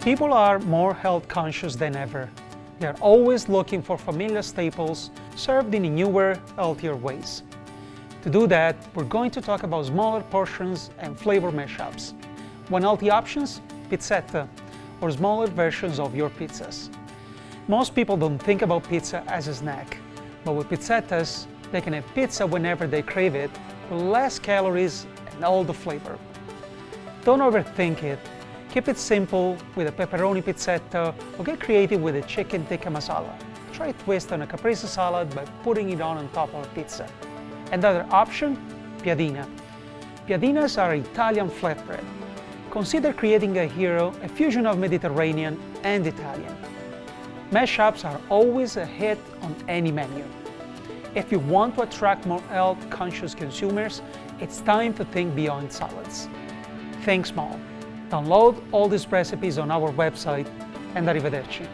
People are more health conscious than ever. They are always looking for familiar staples served in newer, healthier ways. To do that, we're going to talk about smaller portions and flavor mashups. One healthy options, pizzetta, or smaller versions of your pizzas. Most people don't think about pizza as a snack, but with pizzettas, they can have pizza whenever they crave it, with less calories and all the flavor. Don't overthink it. Keep it simple with a pepperoni pizzetta or get creative with a chicken tikka masala. Try a twist on a caprese salad by putting it on top of a pizza. Another option, piadina. Piadinas are Italian flatbread. Consider creating a hero, a fusion of Mediterranean and Italian. Mashups are always a hit on any menu. If you want to attract more health-conscious consumers, it's time to think beyond salads. Think small. Download all these recipes on our website, and arrivederci.